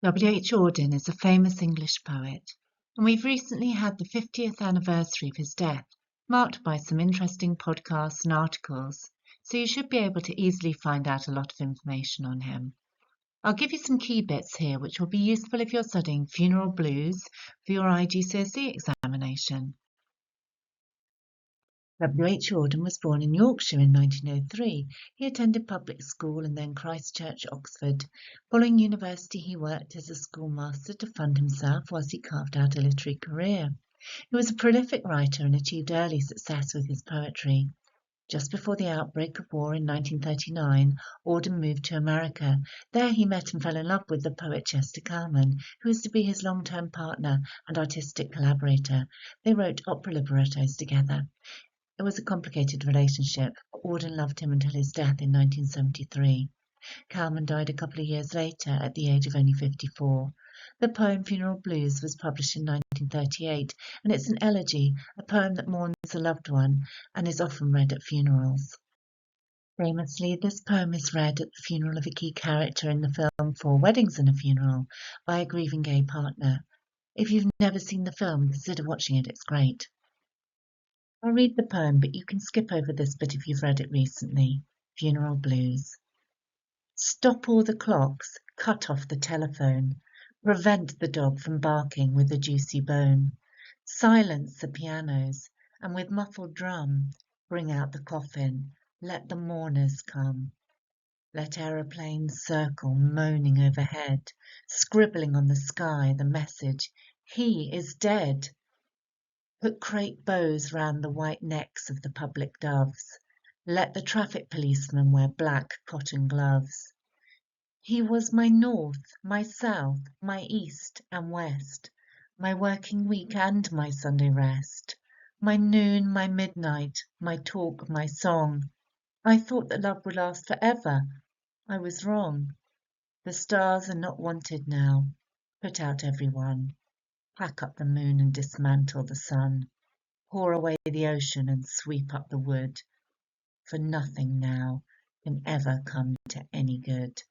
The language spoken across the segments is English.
W H Auden is a famous English poet, and we've recently had the 50th anniversary of his death, marked by some interesting podcasts and articles, so you should be able to easily find out a lot of information on him. I'll give you some key bits here which will be useful if you're studying funeral blues for your IGCSE examination. W H Auden was born in Yorkshire in 1903. He attended public school and then Christ Church, Oxford. Following university, he worked as a schoolmaster to fund himself whilst he carved out a literary career. He was a prolific writer and achieved early success with his poetry. Just before the outbreak of war in 1939, Auden moved to America. There he met and fell in love with the poet Chester Kalman, who was to be his long-term partner and artistic collaborator. They wrote opera librettos together. It was a complicated relationship. Auden loved him until his death in 1973. Kalman died a couple of years later at the age of only 54. The poem Funeral Blues was published in 1938, and it's an elegy, a poem that mourns a loved one and is often read at funerals. Famously, this poem is read at the funeral of a key character in the film Four Weddings and a Funeral by a grieving gay partner. If you've never seen the film, consider watching it, it's great. I'll read the poem, but you can skip over this bit if you've read it recently. Funeral Blues. Stop all the clocks, cut off the telephone, prevent the dog from barking with a juicy bone, silence the pianos, and with muffled drum, bring out the coffin, let the mourners come. Let aeroplanes circle, moaning overhead, scribbling on the sky the message, he is dead. Put crape bows round the white necks of the public doves. Let the traffic policemen wear black cotton gloves. He was my north, my south, my east and west, my working week and my Sunday rest, my noon, my midnight, my talk, my song. I thought that love would last forever. I was wrong. The stars are not wanted now. Put out every one. Pack up the moon and dismantle the sun. Pour away the ocean and sweep up the wood, for nothing now can ever come to any good.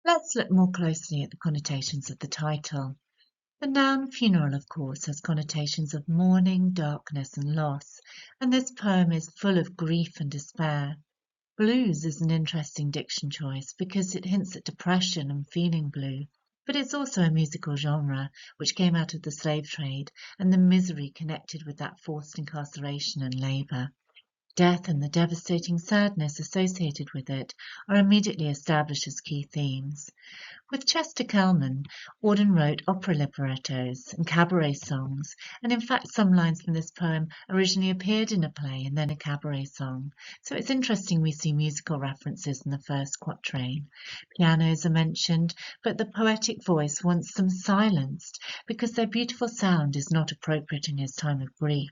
Let's look more closely at the connotations of the title. The noun funeral, of course, has connotations of mourning, darkness and loss, and this poem is full of grief and despair. Blues is an interesting diction choice because it hints at depression and feeling blue. But it's also a musical genre which came out of the slave trade and the misery connected with that forced incarceration and labour. Death and the devastating sadness associated with it are immediately established as key themes. With Chester Kalman, Auden wrote opera librettos and cabaret songs, and in fact some lines from this poem originally appeared in a play and then a cabaret song. So it's interesting we see musical references in the first quatrain. Pianos are mentioned, but the poetic voice wants them silenced because their beautiful sound is not appropriate in his time of grief.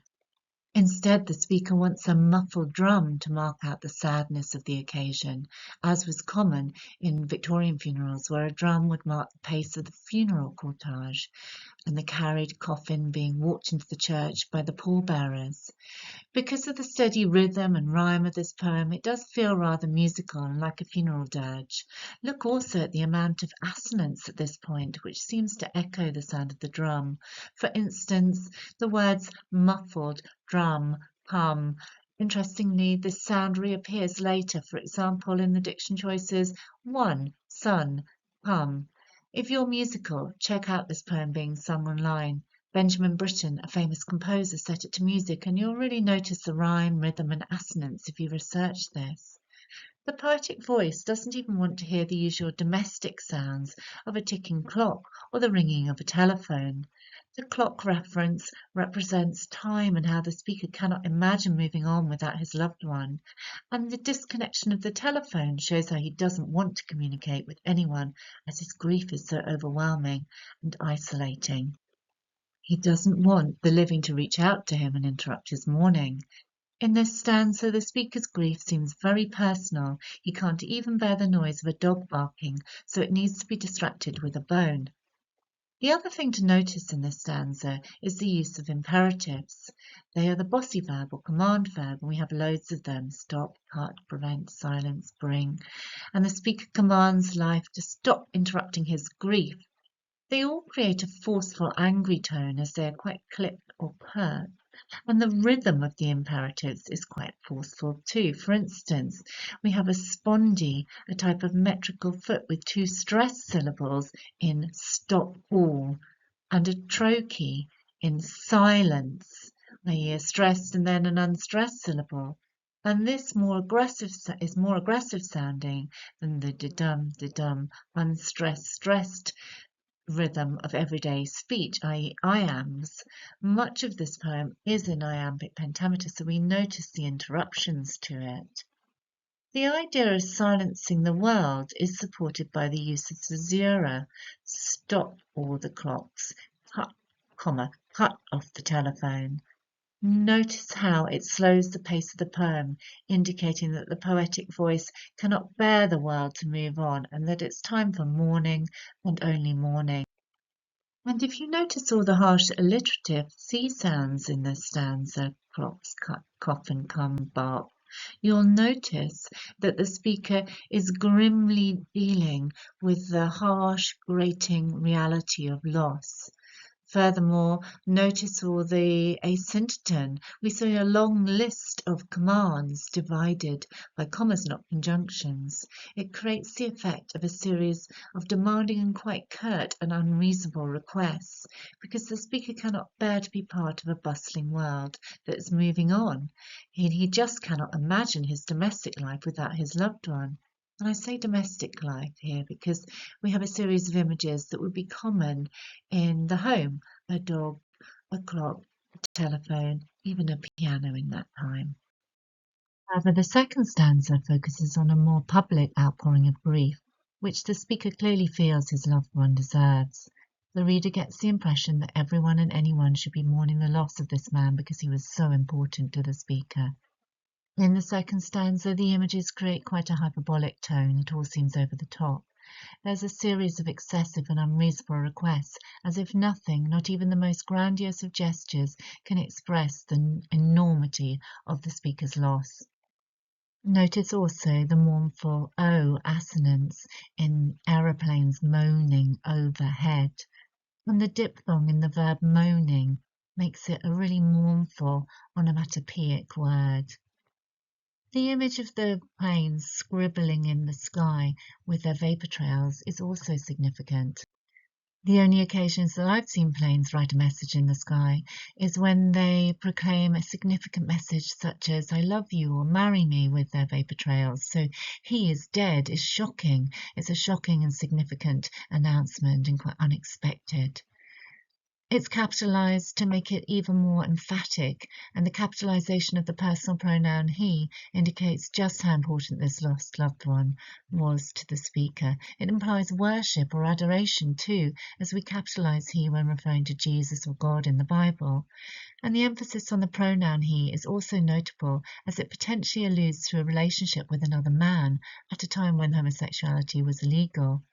Instead, the speaker wants a muffled drum to mark out the sadness of the occasion, as was common in Victorian funerals, where a drum would mark the pace of the funeral cortege and the carried coffin being walked into the church by the pallbearers. Because of the steady rhythm and rhyme of this poem, it does feel rather musical and like a funeral dirge. Look also at the amount of assonance at this point, which seems to echo the sound of the drum. For instance, the words muffled, drum, hum. Interestingly, this sound reappears later, for example, in the diction choices one, sun, hum. If you're musical, check out this poem being sung online. Benjamin Britten, a famous composer, set it to music, and you'll really notice the rhyme, rhythm and assonance if you research this. The poetic voice doesn't even want to hear the usual domestic sounds of a ticking clock or the ringing of a telephone. The clock reference represents time and how the speaker cannot imagine moving on without his loved one, and the disconnection of the telephone shows how he doesn't want to communicate with anyone as his grief is so overwhelming and isolating. He doesn't want the living to reach out to him and interrupt his mourning. In this stanza, the speaker's grief seems very personal. He can't even bear the noise of a dog barking, so it needs to be distracted with a bone. The other thing to notice in this stanza is the use of imperatives. They are the bossy verb or command verb, and we have loads of them: stop, cut, prevent, silence, bring. And the speaker commands life to stop interrupting his grief. They all create a forceful, angry tone as they are quite clipped or pert. And the rhythm of the imperatives is quite forceful too. For instance, we have a spondy, a type of metrical foot with two stressed syllables in stop all, and a trochee in silence, i.e. a stressed and then an unstressed syllable. And this is more aggressive sounding than the de-dum, unstressed, stressed rhythm of everyday speech, i.e. iambs. Much of this poem is in iambic pentameter, so we notice the interruptions to it. The idea of silencing the world is supported by the use of caesura, stop all the clocks, cut off the telephone. Notice how it slows the pace of the poem, indicating that the poetic voice cannot bear the world to move on and that it's time for mourning and only mourning. And if you notice all the harsh alliterative C sounds in this stanza, clocks, cut, cough and come, bark, you'll notice that the speaker is grimly dealing with the harsh, grating reality of loss. Furthermore, notice all the asyndeton. We see a long list of commands divided by commas, not conjunctions. It creates the effect of a series of demanding and quite curt and unreasonable requests, because the speaker cannot bear to be part of a bustling world that is moving on. He just cannot imagine his domestic life without his loved one. And I say domestic life here because we have a series of images that would be common in the home: a dog, a clock, a telephone, even a piano in that time. However, the second stanza focuses on a more public outpouring of grief, which the speaker clearly feels his loved one deserves. The reader gets the impression that everyone and anyone should be mourning the loss of this man because he was so important to the speaker. In the second stanza, the images create quite a hyperbolic tone. It all seems over the top. There's a series of excessive and unreasonable requests, as if nothing, not even the most grandiose of gestures, can express the enormity of the speaker's loss. Notice also the mournful O assonance in aeroplanes moaning overhead. And the diphthong in the verb moaning makes it a really mournful onomatopoeic word. The image of the planes scribbling in the sky with their vapor trails is also significant. The only occasions that I've seen planes write a message in the sky is when they proclaim a significant message such as "I love you" or "marry me" with their vapor trails. So "he is dead" is shocking. It's a shocking and significant announcement and quite unexpected. It's capitalized to make it even more emphatic, and the capitalization of the personal pronoun he indicates just how important this lost loved one was to the speaker. It implies worship or adoration too, as we capitalize he when referring to Jesus or God in the Bible. And the emphasis on the pronoun he is also notable, as it potentially alludes to a relationship with another man at a time when homosexuality was illegal.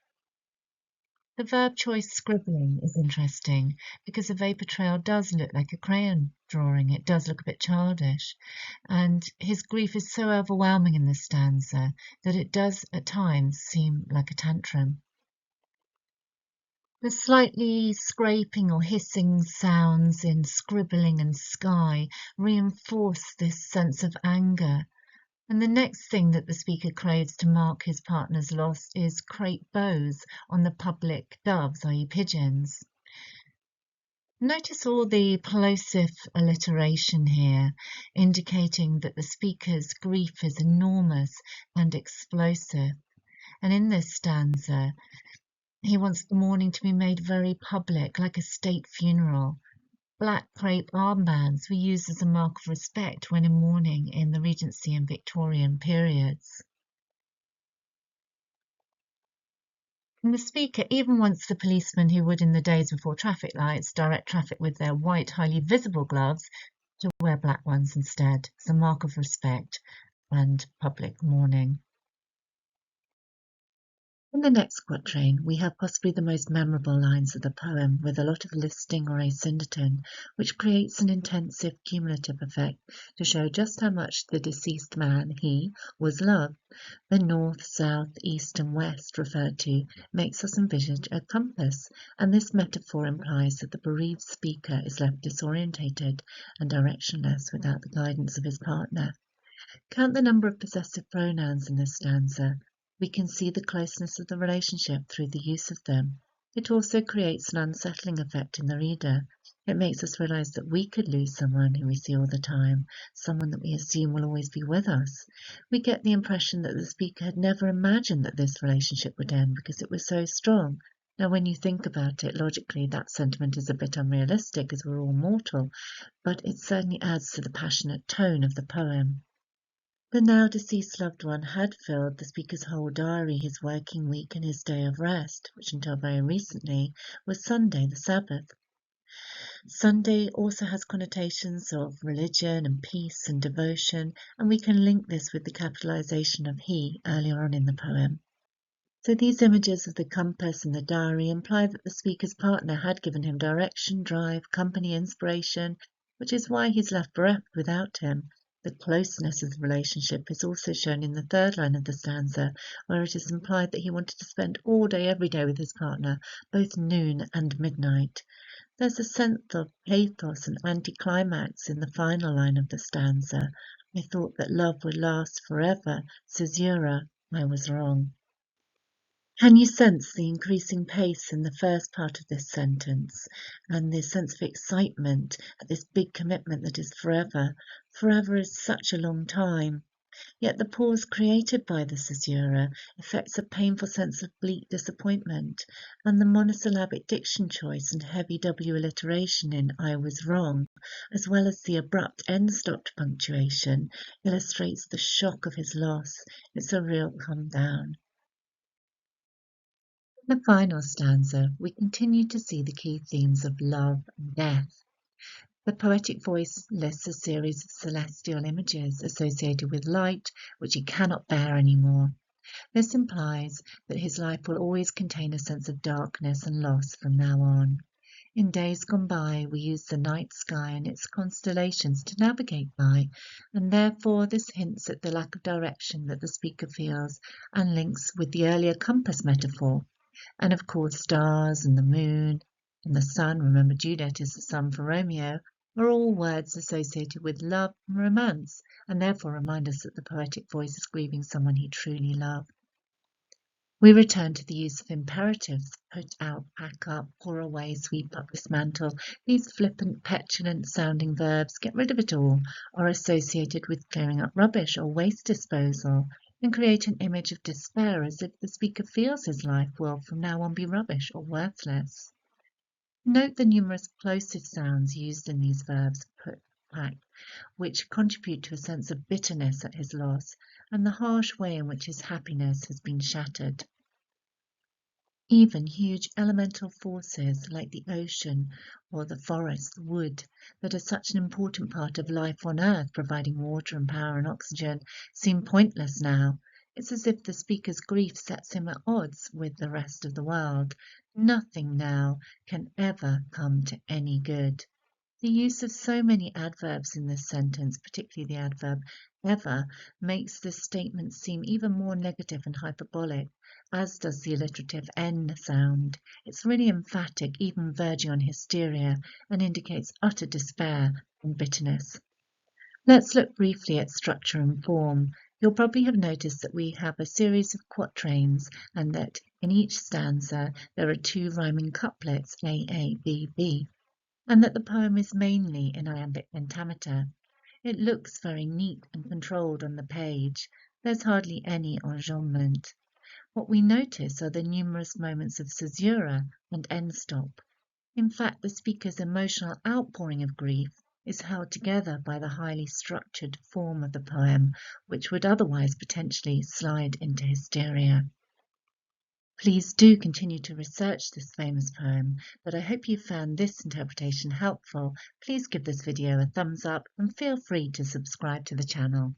The verb choice scribbling is interesting because the vapor trail does look like a crayon drawing. It does look a bit childish. And his grief is so overwhelming in this stanza that it does at times seem like a tantrum. The slightly scraping or hissing sounds in scribbling and sky reinforce this sense of anger. And the next thing that the speaker craves to mark his partner's loss is crape bows on the public doves, i.e. pigeons. Notice all the plosive alliteration here, indicating that the speaker's grief is enormous and explosive. And in this stanza, he wants the mourning to be made very public, like a state funeral. Black crape armbands were used as a mark of respect when in mourning in the Regency and Victorian periods. And the speaker even wants the policemen who would in the days before traffic lights direct traffic with their white, highly visible gloves to wear black ones instead, as a mark of respect and public mourning. In the next quatrain, we have possibly the most memorable lines of the poem, with a lot of listing or asyndeton, which creates an intensive cumulative effect to show just how much the deceased man, he, was loved. The north, south, east, and west referred to makes us envisage a compass, and this metaphor implies that the bereaved speaker is left disorientated and directionless without the guidance of his partner. Count the number of possessive pronouns in this stanza. We can see the closeness of the relationship through the use of them. It also creates an unsettling effect in the reader. It makes us realize that we could lose someone who we see all the time, someone that we assume will always be with us. We get the impression that the speaker had never imagined that this relationship would end because it was so strong. Now, when you think about it logically, that sentiment is a bit unrealistic as we're all mortal, but it certainly adds to the passionate tone of the poem. The now deceased loved one had filled the speaker's whole diary, his working week and his day of rest, which until very recently was Sunday, the Sabbath. Sunday also has connotations of religion and peace and devotion, and we can link this with the capitalization of he earlier on in the poem. So these images of the compass and the diary imply that the speaker's partner had given him direction, drive, company, inspiration, which is why he's left bereft without him. The closeness of the relationship is also shown in the third line of the stanza, where it is implied that he wanted to spend all day every day with his partner, both noon and midnight. There's a sense of pathos and anticlimax in the final line of the stanza. I thought that love would last forever. Caesura, I was wrong. Can you sense the increasing pace in the first part of this sentence and the sense of excitement at this big commitment that is forever? Forever is such a long time. Yet the pause created by the caesura affects a painful sense of bleak disappointment, and the monosyllabic diction choice and heavy W alliteration in I was wrong, as well as the abrupt end-stopped punctuation, illustrates the shock of his loss. It's a real come down. In the final stanza, we continue to see the key themes of love and death. The poetic voice lists a series of celestial images associated with light, which he cannot bear anymore. This implies that his life will always contain a sense of darkness and loss from now on. In days gone by, we used the night sky and its constellations to navigate by, and therefore this hints at the lack of direction that the speaker feels and links with the earlier compass metaphor. And of course, stars and the moon and the sun, remember Juliet is the sun for Romeo, are all words associated with love and romance, and therefore remind us that the poetic voice is grieving someone he truly loved. We return to the use of imperatives: put out, pack up, pour away, sweep up, dismantle. These flippant, petulant sounding verbs, get rid of it all, are associated with clearing up rubbish or waste disposal, and create an image of despair as if the speaker feels his life will from now on be rubbish or worthless. Note the numerous plosive sounds used in these verbs, put, pack, which contribute to a sense of bitterness at his loss and the harsh way in which his happiness has been shattered. Even huge elemental forces like the ocean or the forest, the wood, that are such an important part of life on Earth, providing water and power and oxygen, seem pointless now. It's as if the speaker's grief sets him at odds with the rest of the world. Nothing now can ever come to any good. The use of so many adverbs in this sentence, particularly the adverb ever, makes this statement seem even more negative and hyperbolic, as does the alliterative N sound. It's really emphatic, even verging on hysteria, and indicates utter despair and bitterness. Let's look briefly at structure and form. You'll probably have noticed that we have a series of quatrains and that in each stanza there are two rhyming couplets, A, A, B, B, and that the poem is mainly in iambic pentameter. It looks very neat and controlled on the page. There's hardly any enjambment. What we notice are the numerous moments of caesura and end stop. In fact, the speaker's emotional outpouring of grief is held together by the highly structured form of the poem, which would otherwise potentially slide into hysteria. Please do continue to research this famous poem, but I hope you found this interpretation helpful. Please give this video a thumbs up and feel free to subscribe to the channel.